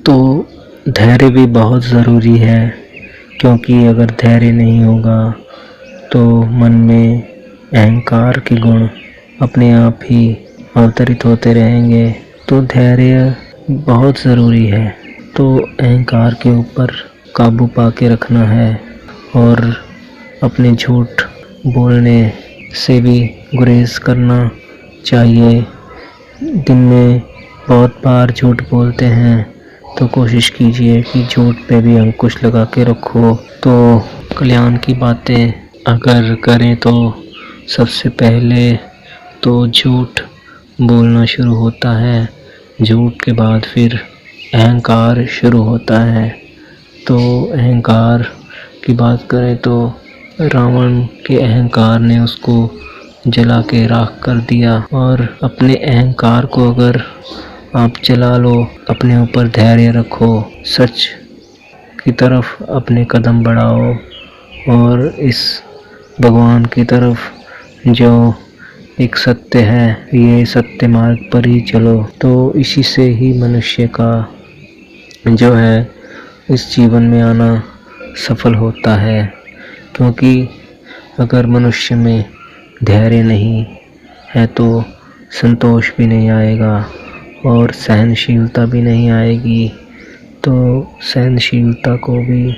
तो धैर्य भी बहुत ज़रूरी है, क्योंकि अगर धैर्य नहीं होगा तो मन में अहंकार के गुण अपने आप ही अवतरित होते रहेंगे। तो धैर्य बहुत ज़रूरी है। तो अहंकार के ऊपर काबू पा के रखना है और अपने झूठ बोलने से भी गुरेज करना चाहिए। दिन में बहुत बार झूठ बोलते हैं तो कोशिश कीजिए कि झूठ पे भी अंकुश लगा के रखो। तो कल्याण की बातें अगर करें तो सबसे पहले तो झूठ बोलना शुरू होता है, झूठ के बाद फिर अहंकार शुरू होता है। तो अहंकार की बात करें तो रावण के अहंकार ने उसको जला के राख कर दिया। और अपने अहंकार को अगर आप जला लो, अपने ऊपर धैर्य रखो, सच की तरफ अपने कदम बढ़ाओ और इस भगवान की तरफ जो एक सत्य है, ये सत्य मार्ग पर ही चलो। तो इसी से ही मनुष्य का जो है इस जीवन में आना सफल होता है। क्योंकि अगर मनुष्य में धैर्य नहीं है तो संतोष भी नहीं आएगा और सहनशीलता भी नहीं आएगी। तो सहनशीलता को भी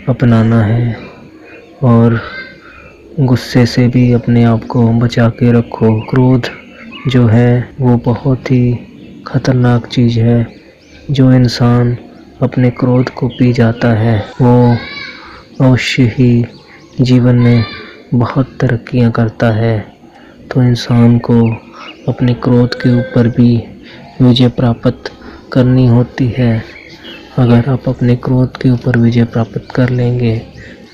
अपनाना है और गुस्से से भी अपने आप को बचा के रखो। क्रोध जो है वो बहुत ही खतरनाक चीज़ है। जो इंसान अपने क्रोध को पी जाता है वो अवश्य ही जीवन में बहुत तरक्कियां करता है। तो इंसान को अपने क्रोध के ऊपर भी विजय प्राप्त करनी होती है। अगर आप अपने क्रोध के ऊपर विजय प्राप्त कर लेंगे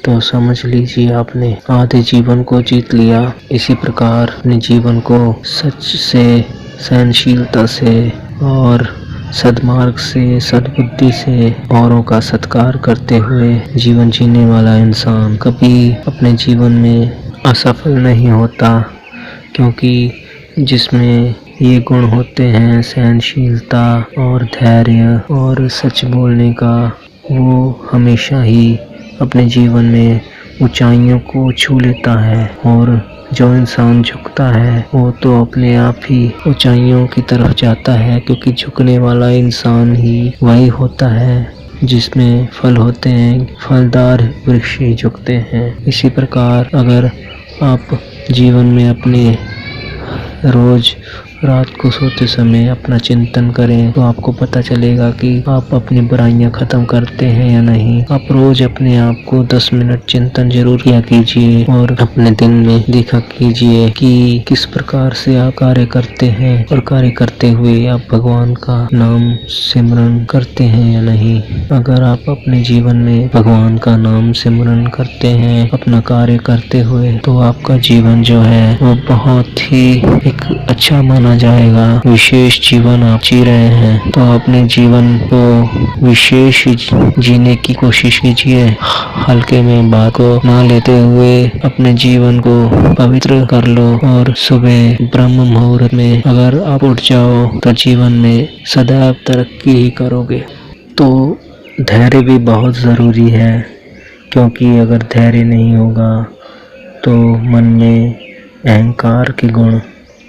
तो समझ लीजिए आपने आधे जीवन को जीत लिया। इसी प्रकार अपने जीवन को सच से, सहनशीलता से और सद्मार्ग से, सद्बुद्धि से औरों का सत्कार करते हुए जीवन जीने वाला इंसान कभी अपने जीवन में असफल नहीं होता। क्योंकि जिसमें ये गुण होते हैं, सहनशीलता और धैर्य और सच बोलने का, वो हमेशा ही अपने जीवन में ऊंचाइयों को छू लेता है। और जो इंसान झुकता है वो तो अपने आप ही ऊंचाइयों की तरफ जाता है, क्योंकि झुकने वाला इंसान ही वही होता है जिसमें फल होते हैं। फलदार वृक्ष ही झुकते हैं। इसी प्रकार अगर आप जीवन में अपने रोज रात को सोते समय अपना चिंतन करें तो आपको पता चलेगा कि आप अपनी बुराइयां खत्म करते हैं या नहीं। आप रोज अपने आप को 10 मिनट चिंतन जरूर किया कीजिए और अपने दिन में देखा कीजिए कि किस प्रकार से आप कार्य करते हैं और कार्य करते हुए आप भगवान का नाम सिमरन करते हैं या नहीं। अगर आप अपने जीवन में भगवान का नाम सिमरन करते हैं अपना कार्य करते हुए, तो आपका जीवन जो है वो बहुत ही एक अच्छा माना जाएगा। विशेष जीवन आप जी रहे हैं तो अपने जीवन को विशेष जीने की कोशिश कीजिए। हल्के में बात को ना लेते हुए अपने जीवन को पवित्र कर लो और सुबह ब्रह्म मुहूर्त में अगर आप उठ जाओ तो जीवन में सदैव तरक्की ही करोगे। तो धैर्य भी बहुत ज़रूरी है, क्योंकि अगर धैर्य नहीं होगा तो मन में अहंकार के गुण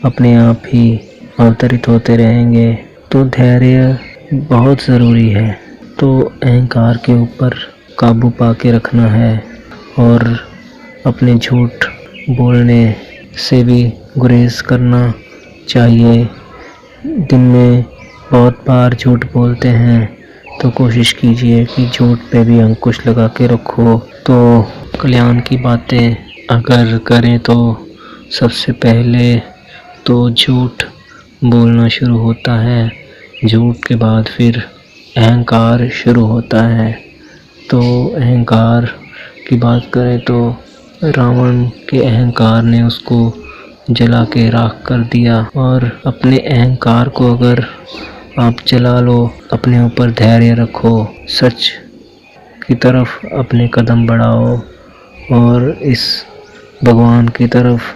अपने आप ही अवतरित होते रहेंगे। तो धैर्य बहुत ज़रूरी है। तो अहंकार के ऊपर काबू पा के रखना है और अपने झूठ बोलने से भी गुरेज करना चाहिए। दिन में बहुत बार झूठ बोलते हैं तो कोशिश कीजिए कि झूठ पे भी अंकुश लगा के रखो। तो कल्याण की बातें अगर करें तो सबसे पहले तो झूठ बोलना शुरू होता है, झूठ के बाद फिर अहंकार शुरू होता है। तो अहंकार की बात करें तो रावण के अहंकार ने उसको जला के राख कर दिया। और अपने अहंकार को अगर आप जला लो, अपने ऊपर धैर्य रखो, सच की तरफ अपने कदम बढ़ाओ और इस भगवान की तरफ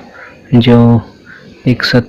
जो एक सत्य